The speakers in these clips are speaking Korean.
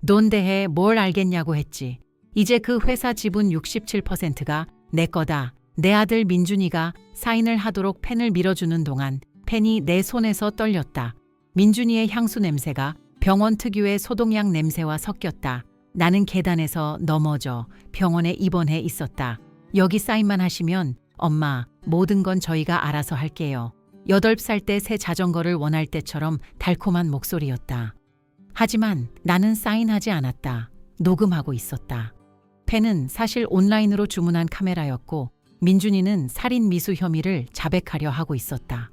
돈 대해 뭘 알겠냐고 했지. 이제 그 회사 지분 67%가 내 거다. 내 아들 민준이가 사인을 하도록 펜을 밀어주는 동안 펜이 내 손에서 떨렸다. 민준이의 향수 냄새가 병원 특유의 소독약 냄새와 섞였다. 나는 계단에서 넘어져 병원에 입원해 있었다. 여기 사인만 하시면 엄마, 모든 건 저희가 알아서 할게요. 8살 때 새 자전거를 원할 때처럼 달콤한 목소리였다. 하지만 나는 사인하지 않았다. 녹음하고 있었다. 펜은 사실 온라인으로 주문한 카메라였고 민준이는 살인 미수 혐의를 자백하려 하고 있었다.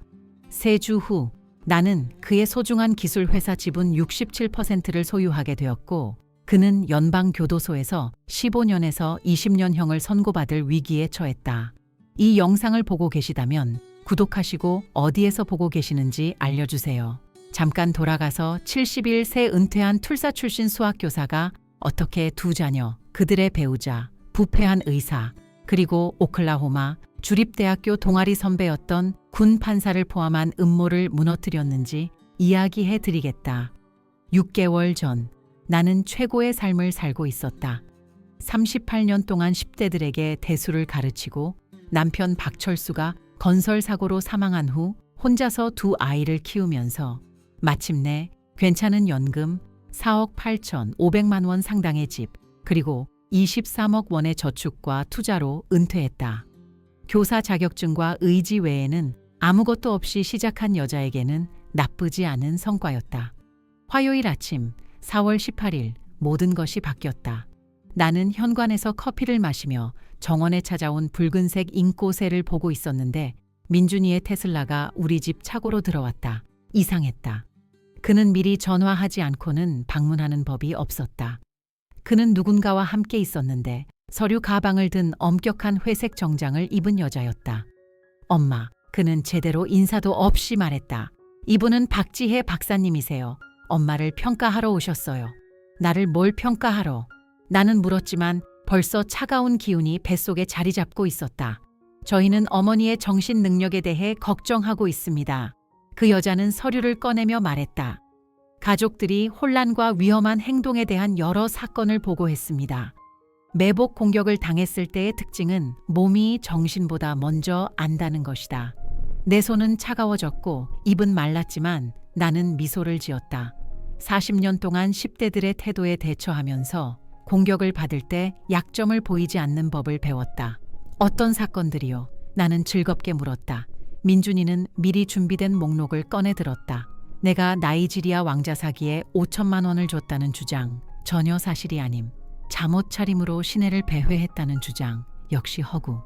3주 후 나는 그의 소중한 기술 회사 지분 67%를 소유하게 되었고 그는 연방교도소에서 15년에서 20년형을 선고받을 위기에 처했다. 이 영상을 보고 계시다면 구독하시고 어디에서 보고 계시는지 알려주세요. 잠깐 돌아가서 71세 은퇴한 출사 출신 수학교사가 어떻게 두 자녀, 그들의 배우자, 부패한 의사, 그리고 오클라호마 주립대학교 동아리 선배였던 군 판사를 포함한 음모를 무너뜨렸는지 이야기해 드리겠다. 6개월 전 나는 최고의 삶을 살고 있었다. 38년 동안 10대들에게 대수를 가르치고 남편 박철수가 건설사고로 사망한 후 혼자서 2 아이를 키우면서 마침내 괜찮은 연금 4억 8,500만 원 상당의 집 그리고 23억 원의 저축과 투자로 은퇴했다. 교사 자격증과 의지 외에는 아무것도 없이 시작한 여자에게는 나쁘지 않은 성과였다. 화요일 아침 4월 18일 모든 것이 바뀌었다. 나는 현관에서 커피를 마시며 정원에 찾아온 붉은색 잉꼬새를 보고 있었는데 민준이의 테슬라가 우리 집 차고로 들어왔다. 이상했다. 그는 미리 전화하지 않고는 방문하는 법이 없었다. 그는 누군가와 함께 있었는데 서류 가방을 든 엄격한 회색 정장을 입은 여자였다. 엄마, 그는 제대로 인사도 없이 말했다. 이분은 박지혜 박사님이세요. 엄마를 평가하러 오셨어요. 나를 뭘 평가하러? 나는 물었지만 벌써 차가운 기운이 뱃속에 자리 잡고 있었다. 저희는 어머니의 정신 능력에 대해 걱정하고 있습니다. 그 여자는 서류를 꺼내며 말했다. 가족들이 혼란과 위험한 행동에 대한 여러 사건을 보고했습니다. 매복 공격을 당했을 때의 특징은 몸이 정신보다 먼저 안다는 것이다. 내 손은 차가워졌고 입은 말랐지만 나는 미소를 지었다. 40년 동안 10대들의 태도에 대처하면서 공격을 받을 때 약점을 보이지 않는 법을 배웠다. 어떤 사건들이요? 나는 즐겁게 물었다. 민준이는 미리 준비된 목록을 꺼내 들었다. 내가 나이지리아 왕자 사기에 5천만 원을 줬다는 주장, 전혀 사실이 아님. 잠옷 차림으로 시내를 배회했다는 주장, 역시 허구.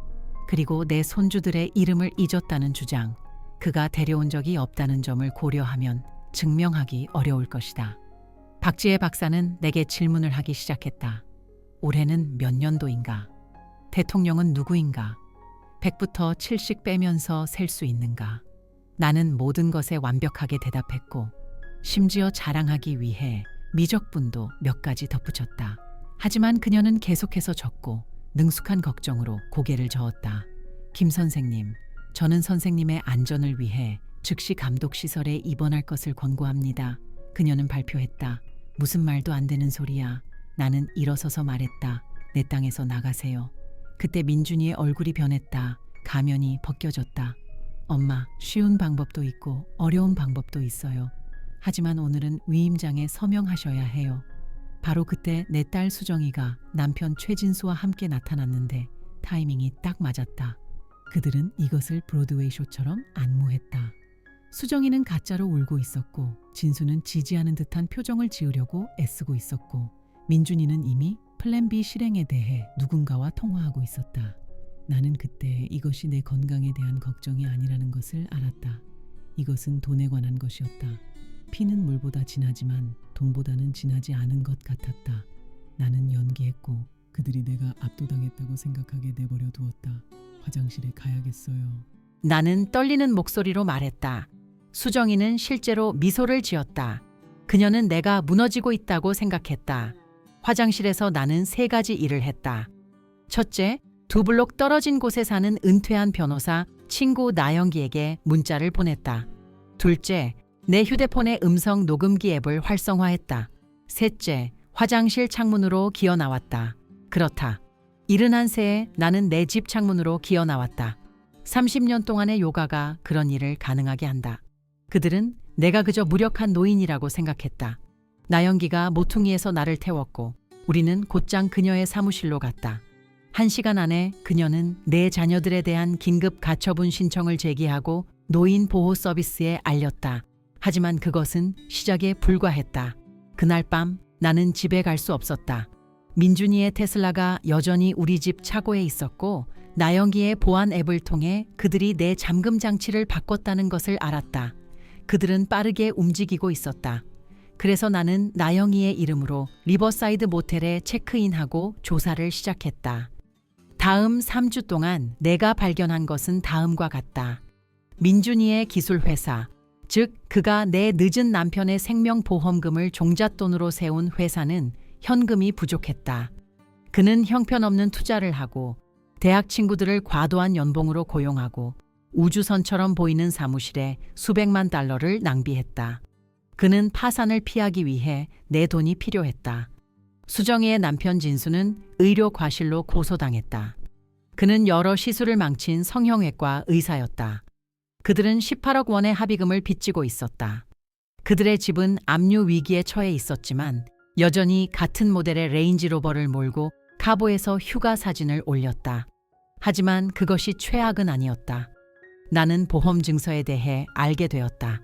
그리고 내 손주들의 이름을 잊었다는 주장, 그가 데려온 적이 없다는 점을 고려하면 증명하기 어려울 것이다. 박지혜 박사는 내게 질문을 하기 시작했다. 올해는 몇 년도인가? 대통령은 누구인가? 100부터 7씩 빼면서 셀 수 있는가? 나는 모든 것에 완벽하게 대답했고 심지어 자랑하기 위해 미적분도 몇 가지 덧붙였다. 하지만 그녀는 계속해서 적고 능숙한 걱정으로 고개를 저었다. 김 선생님, 저는 선생님의 안전을 위해 즉시 감독시설에 입원할 것을 권고합니다. 그녀는 발표했다. 무슨 말도 안 되는 소리야. 나는 일어서서 말했다. 내 땅에서 나가세요. 그때 민준이의 얼굴이 변했다. 가면이 벗겨졌다. 엄마, 쉬운 방법도 있고 어려운 방법도 있어요. 하지만 오늘은 위임장에 서명하셔야 해요. 바로 그때 내 딸 수정이가 남편 최진수와 함께 나타났는데 타이밍이 딱 맞았다. 그들은 이것을 브로드웨이 쇼처럼 안무했다. 수정이는 가짜로 울고 있었고 진수는 지지하는 듯한 표정을 지으려고 애쓰고 있었고 민준이는 이미 플랜 B 실행에 대해 누군가와 통화하고 있었다. 나는 그때 이것이 내 건강에 대한 걱정이 아니라는 것을 알았다. 이것은 돈에 관한 것이었다. 피는 물보다 진하지만 돈보다는 진하지 않은 것 같았다. 나는 연기했고 그들이 내가 압도당했다고 생각하게 내버려 두었다. 화장실에 가야겠어요. 나는 떨리는 목소리로 말했다. 수정이는 실제로 미소를 지었다. 그녀는 내가 무너지고 있다고 생각했다. 화장실에서 나는 3가지 일을 했다. 첫째, 2블록 떨어진 곳에 사는 은퇴한 변호사 친구 나영기에게 문자를 보냈다. 둘째, 내 휴대폰의 음성 녹음기 앱을 활성화했다. 셋째, 화장실 창문으로 기어 나왔다. 그렇다. 71세에 나는 내 집 창문으로 기어 나왔다. 30년 동안의 요가가 그런 일을 가능하게 한다. 그들은 내가 그저 무력한 노인이라고 생각했다. 나영기가 모퉁이에서 나를 태웠고 우리는 곧장 그녀의 사무실로 갔다. 1시간 안에 그녀는 내 자녀들에 대한 긴급 가처분 신청을 제기하고 노인 보호 서비스에 알렸다. 하지만 그것은 시작에 불과했다. 그날 밤 나는 집에 갈 수 없었다. 민준이의 테슬라가 여전히 우리 집 차고에 있었고 나영기의 보안 앱을 통해 그들이 내 잠금 장치를 바꿨다는 것을 알았다. 그들은 빠르게 움직이고 있었다. 그래서 나는 나영이의 이름으로 리버사이드 모텔에 체크인하고 조사를 시작했다. 다음 3주 동안 내가 발견한 것은 다음과 같다. 민준이의 기술회사, 즉 그가 내 늦은 남편의 생명보험금을 종잣돈으로 세운 회사는 현금이 부족했다. 그는 형편없는 투자를 하고 대학 친구들을 과도한 연봉으로 고용하고 우주선처럼 보이는 사무실에 수백만 달러를 낭비했다. 그는 파산을 피하기 위해 내 돈이 필요했다. 수정이의 남편 진수는 의료 과실로 고소당했다. 그는 여러 시술을 망친 성형외과 의사였다. 그들은 18억 원의 합의금을 빚지고 있었다. 그들의 집은 압류 위기에 처해 있었지만 여전히 같은 모델의 레인지로버를 몰고 카보에서 휴가 사진을 올렸다. 하지만 그것이 최악은 아니었다. 나는 보험 증서에 대해 알게 되었다.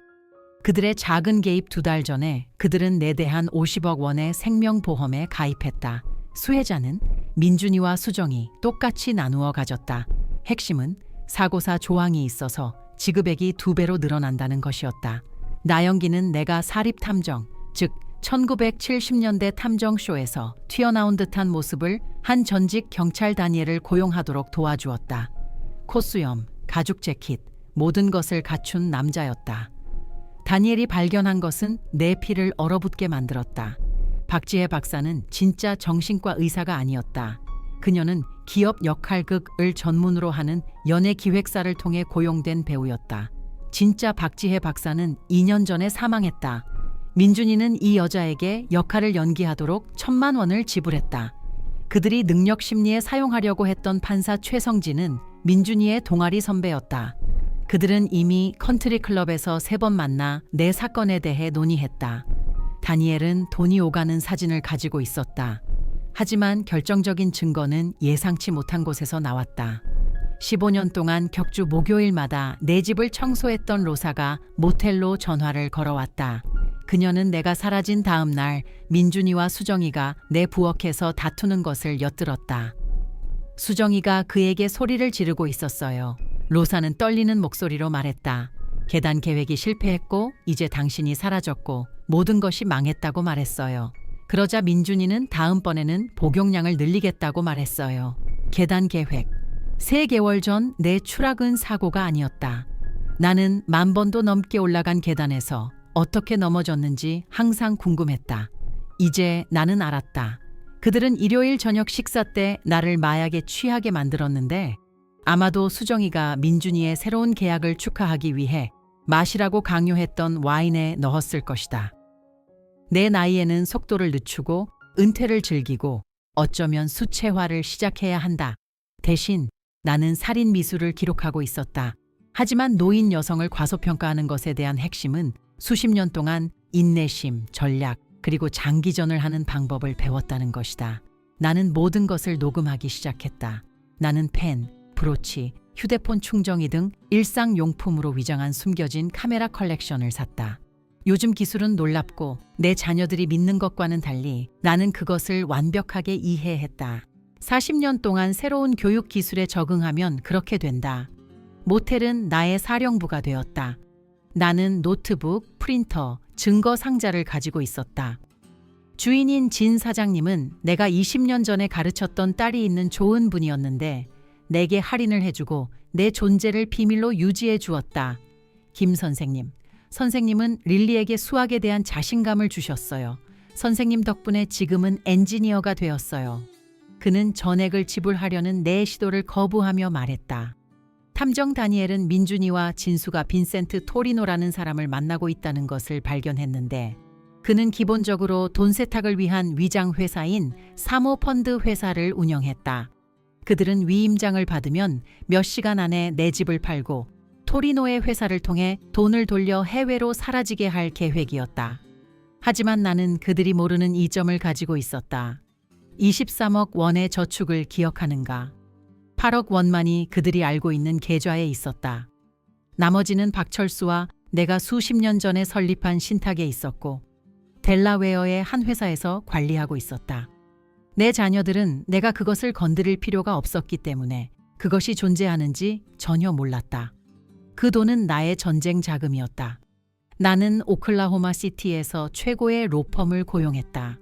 그들의 작은 개입 2달 전에 그들은 내 대한 50억 원의 생명보험에 가입했다. 수혜자는 민준이와 수정이 똑같이 나누어 가졌다. 핵심은 사고사 조항이 있어서 지급액이 2배로 늘어난다는 것이었다. 나영기는 내가 사립탐정, 즉 1970년대 탐정쇼에서 튀어나온 듯한 모습을 한 전직 경찰 다니엘을 고용하도록 도와주었다. 콧수염, 가죽 재킷, 모든 것을 갖춘 남자였다. 다니엘이 발견한 것은 내 피를 얼어붙게 만들었다. 박지혜 박사는 진짜 정신과 의사가 아니었다. 그녀는 기업 역할극을 전문으로 하는 연예기획사를 통해 고용된 배우였다. 진짜 박지혜 박사는 2년 전에 사망했다. 민준이는 이 여자에게 역할을 연기하도록 1,000만 원을 지불했다. 그들이 능력 심리에 사용하려고 했던 판사 최성진은 민준이의 동아리 선배였다. 그들은 이미 컨트리 클럽에서 3번 만나 내 사건에 대해 논의했다. 다니엘은 돈이 오가는 사진을 가지고 있었다. 하지만 결정적인 증거는 예상치 못한 곳에서 나왔다. 15년 동안 격주 목요일마다 내 집을 청소했던 로사가 모텔로 전화를 걸어왔다. 그녀는 내가 사라진 다음 날 민준이와 수정이가 내 부엌에서 다투는 것을 엿들었다. 수정이가 그에게 소리를 지르고 있었어요. 로사는 떨리는 목소리로 말했다. 계단 계획이 실패했고 이제 당신이 사라졌고 모든 것이 망했다고 말했어요. 그러자 민준이는 다음번에는 복용량을 늘리겠다고 말했어요. 계단 계획. 3개월 전 내 추락은 사고가 아니었다. 나는 10,000번도 넘게 올라간 계단에서 어떻게 넘어졌는지 항상 궁금했다. 이제 나는 알았다. 그들은 일요일 저녁 식사 때 나를 마약에 취하게 만들었는데 아마도 수정이가 민준이의 새로운 계약을 축하하기 위해 마시라고 강요했던 와인에 넣었을 것이다. 내 나이에는 속도를 늦추고 은퇴를 즐기고 어쩌면 수채화를 시작해야 한다. 대신 나는 살인 미수를 기록하고 있었다. 하지만 노인 여성을 과소평가하는 것에 대한 핵심은 수십 년 동안 인내심, 전략, 그리고 장기전을 하는 방법을 배웠다는 것이다. 나는 모든 것을 녹음하기 시작했다. 나는 펜, 브로치, 휴대폰 충전기 등 일상용품으로 위장한 숨겨진 카메라 컬렉션을 샀다. 요즘 기술은 놀랍고 내 자녀들이 믿는 것과는 달리 나는 그것을 완벽하게 이해했다. 40년 동안 새로운 교육 기술에 적응하면 그렇게 된다. 모텔은 나의 사령부가 되었다. 나는 노트북, 프린터, 증거 상자를 가지고 있었다. 주인인 진 사장님은 내가 20년 전에 가르쳤던 딸이 있는 좋은 분이었는데 내게 할인을 해주고 내 존재를 비밀로 유지해 주었다. 김 선생님. 선생님은 릴리에게 수학에 대한 자신감을 주셨어요. 선생님 덕분에 지금은 엔지니어가 되었어요. 그는 전액을 지불하려는 내 시도를 거부하며 말했다. 탐정 다니엘은 민준이와 진수가 빈센트 토리노라는 사람을 만나고 있다는 것을 발견했는데 그는 기본적으로 돈 세탁을 위한 위장 회사인 사모펀드 회사를 운영했다. 그들은 위임장을 받으면 몇 시간 안에 내 집을 팔고 토리노의 회사를 통해 돈을 돌려 해외로 사라지게 할 계획이었다. 하지만 나는 그들이 모르는 이점을 가지고 있었다. 23억 원의 저축을 기억하는가? 8억 원만이 그들이 알고 있는 계좌에 있었다. 나머지는 박철수와 내가 수십 년 전에 설립한 신탁에 있었고 델라웨어의 한 회사에서 관리하고 있었다. 내 자녀들은 내가 그것을 건드릴 필요가 없었기 때문에 그것이 존재하는지 전혀 몰랐다. 그 돈은 나의 전쟁 자금이었다. 나는 오클라호마 시티에서 최고의 로펌을 고용했다.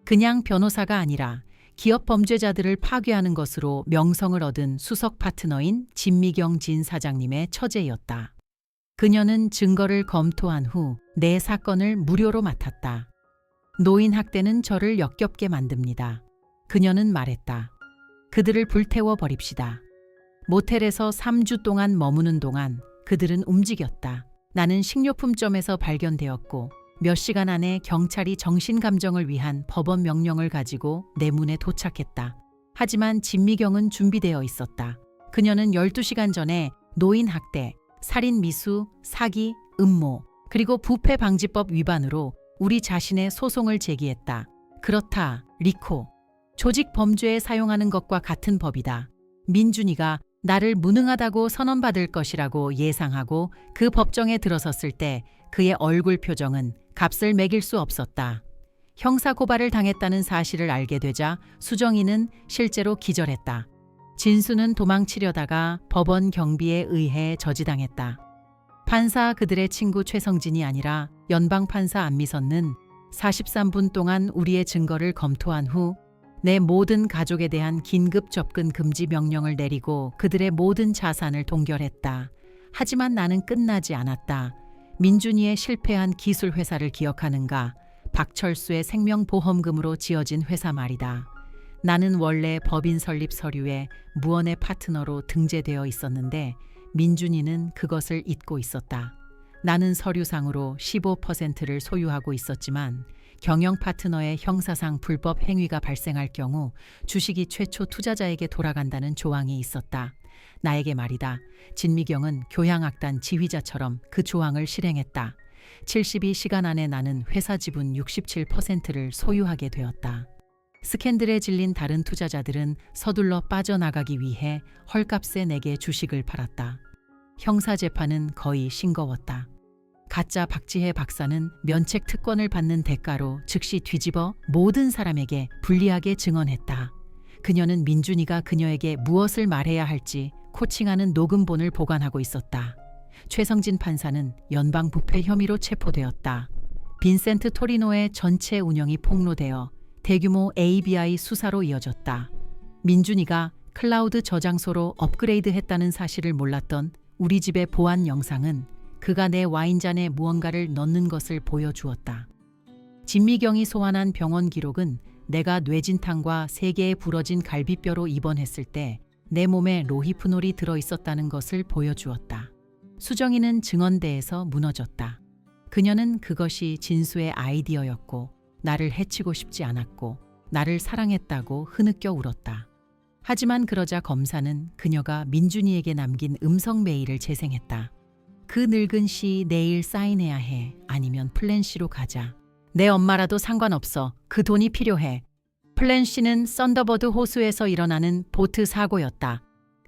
그냥 변호사가 아니라 기업 범죄자들을 파괴하는 것으로 명성을 얻은 수석 파트너인 진미경 진 사장님의 처제였다. 그녀는 증거를 검토한 후 내 사건을 무료로 맡았다. 노인 학대는 저를 역겹게 만듭니다. 그녀는 말했다. 그들을 불태워 버립시다. 모텔에서 3주 동안 머무는 동안 그들은 움직였다. 나는 식료품점에서 발견되었고 몇 시간 안에 경찰이 정신감정을 위한 법원 명령을 가지고 내 문에 도착했다. 하지만 진미경은 준비되어 있었다. 그녀는 12시간 전에 노인 학대, 살인 미수, 사기, 음모, 그리고 부패 방지법 위반으로 우리 자신의 소송을 제기했다. 그렇다, 리코. 조직 범죄에 사용하는 것과 같은 법이다. 민준이가 나를 무능하다고 선언받을 것이라고 예상하고 그 법정에 들어섰을 때 그의 얼굴 표정은 값을 매길 수 없었다. 형사 고발을 당했다는 사실을 알게 되자 수정이는 실제로 기절했다. 진수는 도망치려다가 법원 경비에 의해 저지당했다. 판사 그들의 친구 최성진이 아니라 연방판사 안미선은 43분 동안 우리의 증거를 검토한 후 내 모든 가족에 대한 긴급 접근 금지 명령을 내리고 그들의 모든 자산을 동결했다. 하지만 나는 끝나지 않았다. 민준이의 실패한 기술 회사를 기억하는가? 박철수의 생명보험금으로 지어진 회사 말이다. 나는 원래 법인 설립 서류에 무언의 파트너로 등재되어 있었는데 민준이는 그것을 잊고 있었다. 나는 서류상으로 15%를 소유하고 있었지만 경영 파트너의 형사상 불법 행위가 발생할 경우 주식이 최초 투자자에게 돌아간다는 조항이 있었다. 나에게 말이다. 진미경은 교향악단 지휘자처럼 그 조항을 실행했다. 72시간 안에 나는 회사 지분 67%를 소유하게 되었다. 스캔들에 질린 다른 투자자들은 서둘러 빠져나가기 위해 헐값에 내게 주식을 팔았다. 형사 재판은 거의 싱거웠다. 가짜 박지혜 박사는 면책 특권을 받는 대가로 즉시 뒤집어 모든 사람에게 불리하게 증언했다. 그녀는 민준이가 그녀에게 무엇을 말해야 할지 코칭하는 녹음본을 보관하고 있었다. 최성진 판사는 연방 부패 혐의로 체포되었다. 빈센트 토리노의 전체 운영이 폭로되어 대규모 ABI 수사로 이어졌다. 민준이가 클라우드 저장소로 업그레이드했다는 사실을 몰랐던 우리 집의 보안 영상은 그가 내 와인잔에 무언가를 넣는 것을 보여주었다. 진미경이 소환한 병원 기록은 내가 뇌진탕과 3개의 부러진 갈비뼈로 입원했을 때 내 몸에 로히프놀이 들어있었다는 것을 보여주었다. 수정이는 증언대에서 무너졌다. 그녀는 그것이 진수의 아이디어였고 나를 해치고 싶지 않았고 나를 사랑했다고 흐느껴 울었다. 하지만 그러자 검사는 그녀가 민준이에게 남긴 음성 메일을 재생했다. 그 늙은 씨 내일 사인해야 해. 아니면 플랜 C로 가자. 내 엄마라도 상관없어. 그 돈이 필요해. 플랜 C는 썬더버드 호수에서 일어나는 보트 사고였다.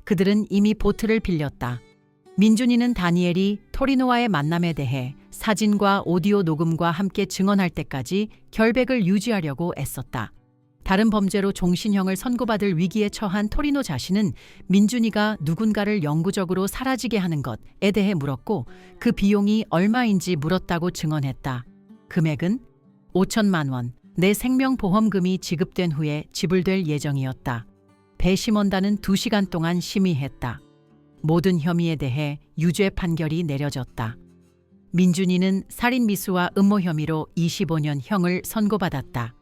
그들은 이미 보트를 빌렸다. 민준이는 다니엘이 토리노와의 만남에 대해 사진과 오디오 녹음과 함께 증언할 때까지 결백을 유지하려고 애썼다. 다른 범죄로 종신형을 선고받을 위기에 처한 토리노 자신은 민준이가 누군가를 영구적으로 사라지게 하는 것에 대해 물었고 그 비용이 얼마인지 물었다고 증언했다. 금액은 5천만 원, 내 생명보험금이 지급된 후에 지불될 예정이었다. 배심원단은 2시간 동안 심의했다. 모든 혐의에 대해 유죄 판결이 내려졌다. 민준이는 살인 미수와 음모 혐의로 25년 형을 선고받았다.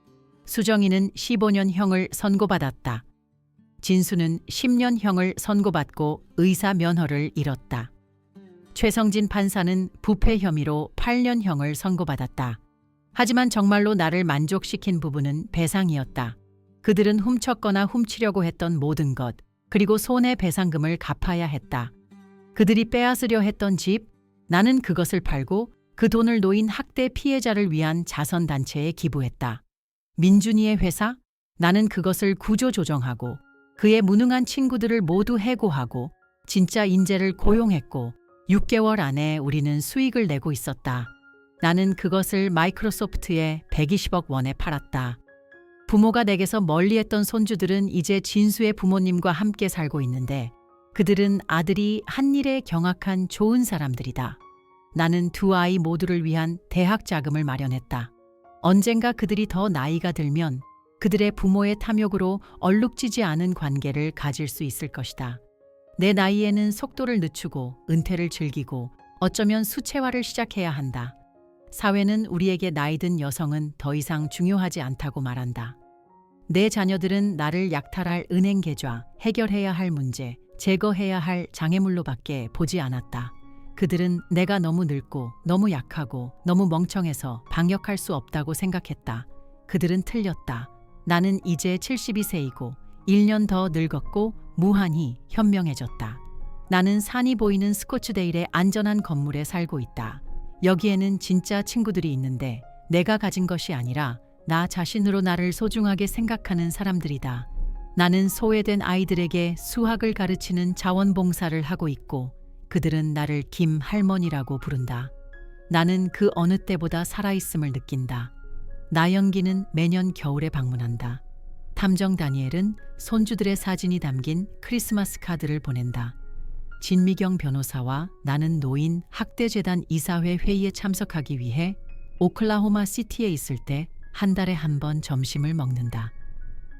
수정이는 15년 형을 선고받았다. 진수는 10년 형을 선고받고 의사 면허를 잃었다. 최성진 판사는 부패 혐의로 8년 형을 선고받았다. 하지만 정말로 나를 만족시킨 부분은 배상이었다. 그들은 훔쳤거나 훔치려고 했던 모든 것, 그리고 손해 배상금을 갚아야 했다. 그들이 빼앗으려 했던 집, 나는 그것을 팔고 그 돈을 노인 학대 피해자를 위한 자선단체에 기부했다. 민준이의 회사, 나는 그것을 구조조정하고 그의 무능한 친구들을 모두 해고하고 진짜 인재를 고용했고 6개월 안에 우리는 수익을 내고 있었다. 나는 그것을 마이크로소프트에 120억 원에 팔았다. 부모가 내게서 멀리했던 손주들은 이제 진수의 부모님과 함께 살고 있는데 그들은 아들이 한 일에 경악한 좋은 사람들이다. 나는 두 아이 모두를 위한 대학 자금을 마련했다. 언젠가 그들이 더 나이가 들면 그들의 부모의 탐욕으로 얼룩지지 않은 관계를 가질 수 있을 것이다. 내 나이에는 속도를 늦추고 은퇴를 즐기고 어쩌면 수채화를 시작해야 한다. 사회는 우리에게 나이든 여성은 더 이상 중요하지 않다고 말한다. 내 자녀들은 나를 약탈할 은행 계좌, 해결해야 할 문제, 제거해야 할 장애물로밖에 보지 않았다. 그들은 내가 너무 늙고 너무 약하고 너무 멍청해서 방역할 수 없다고 생각했다. 그들은 틀렸다. 나는 이제 72세이고 1년 더 늙었고 무한히 현명해졌다. 나는 산이 보이는 스코츠데일의 안전한 건물에 살고 있다. 여기에는 진짜 친구들이 있는데 내가 가진 것이 아니라 나 자신으로 나를 소중하게 생각하는 사람들이다. 나는 소외된 아이들에게 수학을 가르치는 자원봉사를 하고 있고 그들은 나를 김 할머니라고 부른다. 나는 그 어느 때보다 살아있음을 느낀다. 나영기는 매년 겨울에 방문한다. 탐정 다니엘은 손주들의 사진이 담긴 크리스마스 카드를 보낸다. 진미경 변호사와 나는 노인 학대재단 이사회 회의에 참석하기 위해 오클라호마 시티에 있을 때 한 달에 한 번 점심을 먹는다.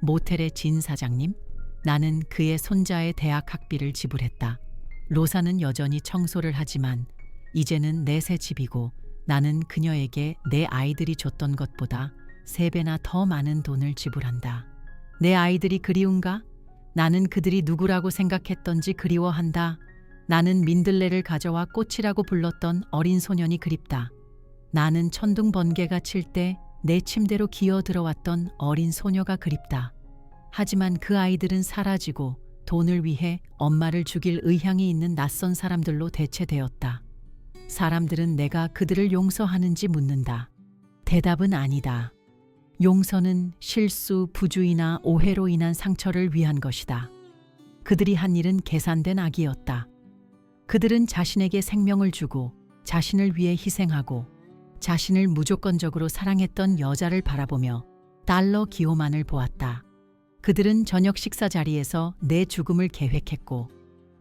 모텔의 진 사장님, 나는 그의 손자의 대학 학비를 지불했다. 로사는 여전히 청소를 하지만 이제는 내 새 집이고 나는 그녀에게 내 아이들이 줬던 것보다 3배나 더 많은 돈을 지불한다. 내 아이들이 그리운가? 나는 그들이 누구라고 생각했던지 그리워한다. 나는 민들레를 가져와 꽃이라고 불렀던 어린 소년이 그립다. 나는 천둥 번개가 칠 때 내 침대로 기어 들어왔던 어린 소녀가 그립다. 하지만 그 아이들은 사라지고 돈을 위해 엄마를 죽일 의향이 있는 낯선 사람들로 대체되었다. 사람들은 내가 그들을 용서하는지 묻는다. 대답은 아니다. 용서는 실수, 부주의나 오해로 인한 상처를 위한 것이다. 그들이 한 일은 계산된 악이었다. 그들은 자신에게 생명을 주고 자신을 위해 희생하고 자신을 무조건적으로 사랑했던 여자를 바라보며 달러 기호만을 보았다. 그들은 저녁 식사 자리에서 내 죽음을 계획했고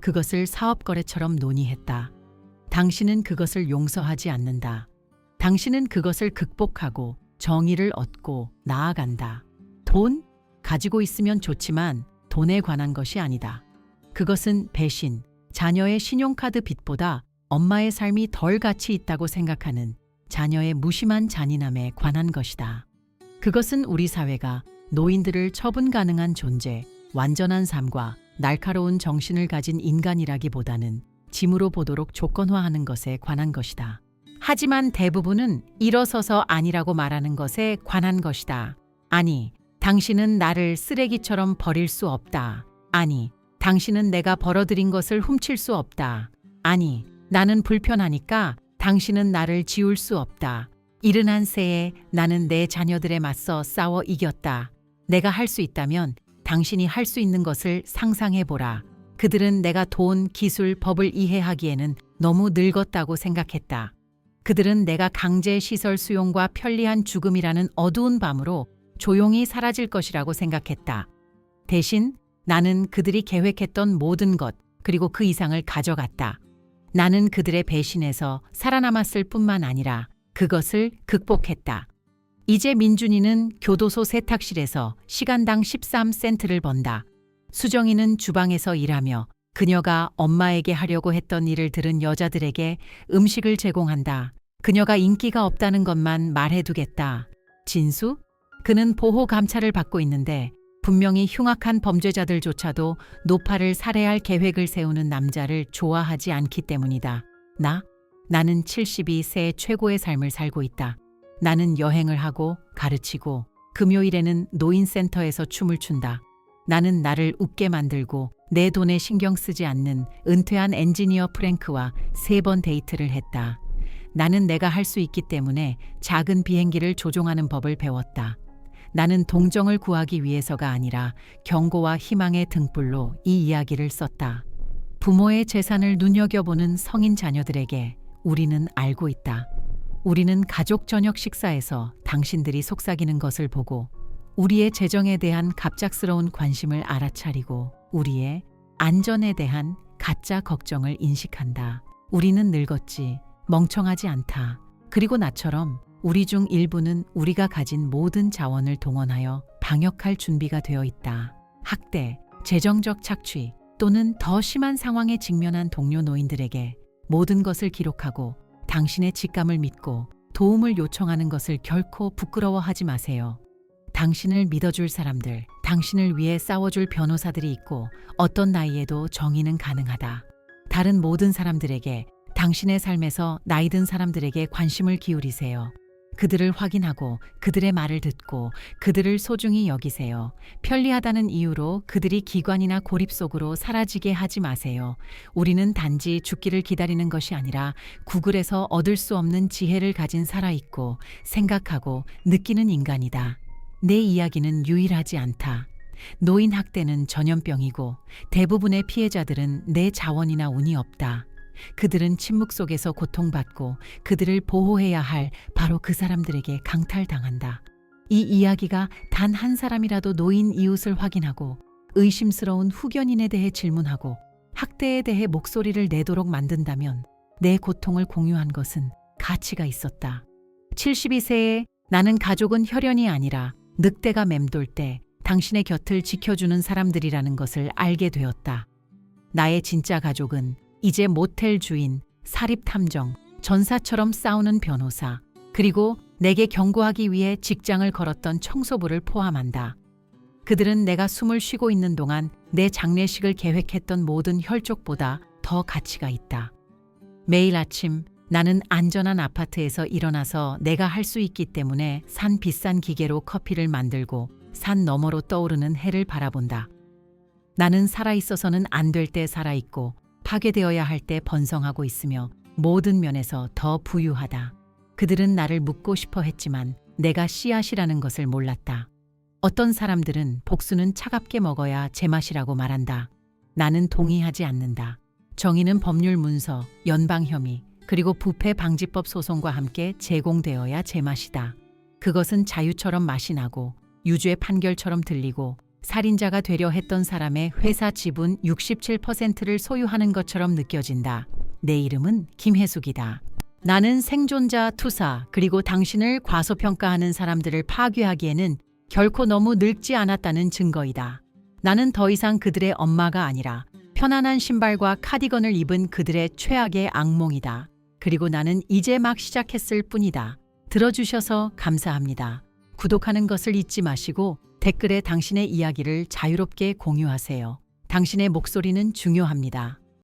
그것을 사업 거래처럼 논의했다. 당신은 그것을 용서하지 않는다. 당신은 그것을 극복하고 정의를 얻고 나아간다. 돈? 가지고 있으면 좋지만 돈에 관한 것이 아니다. 그것은 배신, 자녀의 신용카드 빚보다 엄마의 삶이 덜 가치 있다고 생각하는 자녀의 무심한 잔인함에 관한 것이다. 그것은 우리 사회가 노인들을 처분 가능한 존재, 완전한 삶과 날카로운 정신을 가진 인간이라기보다는 짐으로 보도록 조건화하는 것에 관한 것이다. 하지만 대부분은 일어서서 아니라고 말하는 것에 관한 것이다. 아니, 당신은 나를 쓰레기처럼 버릴 수 없다. 아니, 당신은 내가 벌어들인 것을 훔칠 수 없다. 아니, 나는 불편하니까 당신은 나를 지울 수 없다. 이른 한 새에 나는 내 자녀들에 맞서 싸워 이겼다. 내가 할 수 있다면 당신이 할 수 있는 것을 상상해보라. 그들은 내가 돈, 기술, 법을 이해하기에는 너무 늙었다고 생각했다. 그들은 내가 강제 시설 수용과 편리한 죽음이라는 어두운 밤으로 조용히 사라질 것이라고 생각했다. 대신 나는 그들이 계획했던 모든 것, 그리고 그 이상을 가져갔다. 나는 그들의 배신에서 살아남았을 뿐만 아니라 그것을 극복했다. 이제 민준이는 교도소 세탁실에서 시간당 13센트를 번다. 수정이는 주방에서 일하며 그녀가 엄마에게 하려고 했던 일을 들은 여자들에게 음식을 제공한다. 그녀가 인기가 없다는 것만 말해두겠다. 진수? 그는 보호 감찰을 받고 있는데 분명히 흉악한 범죄자들조차도 노파를 살해할 계획을 세우는 남자를 좋아하지 않기 때문이다. 나는 72세의 최고의 삶을 살고 있다. 나는 여행을 하고 가르치고 금요일에는 노인센터에서 춤을 춘다. 나는 나를 웃게 만들고 내 돈에 신경 쓰지 않는 은퇴한 엔지니어 프랭크와 3번 데이트를 했다. 나는 내가 할 수 있기 때문에 작은 비행기를 조종하는 법을 배웠다. 나는 동정을 구하기 위해서가 아니라 경고와 희망의 등불로 이 이야기를 썼다. 부모의 재산을 눈여겨보는 성인 자녀들에게 우리는 알고 있다. 우리는 가족 저녁 식사에서 당신들이 속삭이는 것을 보고 우리의 재정에 대한 갑작스러운 관심을 알아차리고 우리의 안전에 대한 가짜 걱정을 인식한다. 우리는 늙었지, 멍청하지 않다. 그리고 나처럼 우리 중 일부는 우리가 가진 모든 자원을 동원하여 방역할 준비가 되어 있다. 학대, 재정적 착취 또는 더 심한 상황에 직면한 동료 노인들에게 모든 것을 기록하고 당신의 직감을 믿고 도움을 요청하는 것을 결코 부끄러워하지 마세요. 당신을 믿어줄 사람들, 당신을 위해 싸워줄 변호사들이 있고 어떤 나이에도 정의는 가능하다. 다른 모든 사람들에게, 당신의 삶에서 나이 든 사람들에게 관심을 기울이세요. 그들을 확인하고 그들의 말을 듣고 그들을 소중히 여기세요. 편리하다는 이유로 그들이 기관이나 고립 속으로 사라지게 하지 마세요. 우리는 단지 죽기를 기다리는 것이 아니라 구글에서 얻을 수 없는 지혜를 가진 살아있고 생각하고 느끼는 인간이다. 내 이야기는 유일하지 않다. 노인 학대는 전염병이고 대부분의 피해자들은 내 자원이나 운이 없다. 그들은 침묵 속에서 고통받고 그들을 보호해야 할 바로 그 사람들에게 강탈당한다. 이 이야기가 단 한 사람이라도 노인 이웃을 확인하고 의심스러운 후견인에 대해 질문하고 학대에 대해 목소리를 내도록 만든다면 내 고통을 공유한 것은 가치가 있었다. 72세에 나는 가족은 혈연이 아니라 늑대가 맴돌 때 당신의 곁을 지켜주는 사람들이라는 것을 알게 되었다. 나의 진짜 가족은 이제 모텔 주인, 사립탐정, 전사처럼 싸우는 변호사, 그리고 내게 경고하기 위해 직장을 걸었던 청소부를 포함한다. 그들은 내가 숨을 쉬고 있는 동안 내 장례식을 계획했던 모든 혈족보다 더 가치가 있다. 매일 아침 나는 안전한 아파트에서 일어나서 내가 할 수 있기 때문에 산 비싼 기계로 커피를 만들고 산 너머로 떠오르는 해를 바라본다. 나는 살아있어서는 안 될 때 살아있고 파괴되어야 할 때 번성하고 있으며 모든 면에서 더 부유하다. 그들은 나를 묻고 싶어 했지만 내가 씨앗이라는 것을 몰랐다. 어떤 사람들은 복수는 차갑게 먹어야 제맛이라고 말한다. 나는 동의하지 않는다. 정의는 법률 문서, 연방 혐의, 그리고 부패 방지법 소송과 함께 제공되어야 제맛이다. 그것은 자유처럼 맛이 나고 유죄 판결처럼 들리고 살인자가 되려 했던 사람의 회사 지분 67%를 소유하는 것처럼 느껴진다. 내 이름은 김혜숙이다. 나는 생존자 투사 그리고 당신을 과소평가하는 사람들을 파괴하기에는 결코 너무 늙지 않았다는 증거이다. 나는 더 이상 그들의 엄마가 아니라 편안한 신발과 카디건을 입은 그들의 최악의 악몽이다. 그리고 나는 이제 막 시작했을 뿐이다. 들어주셔서 감사합니다. 구독하는 것을 잊지 마시고 댓글에 당신의 이야기를 자유롭게 공유하세요. 당신의 목소리는 중요합니다.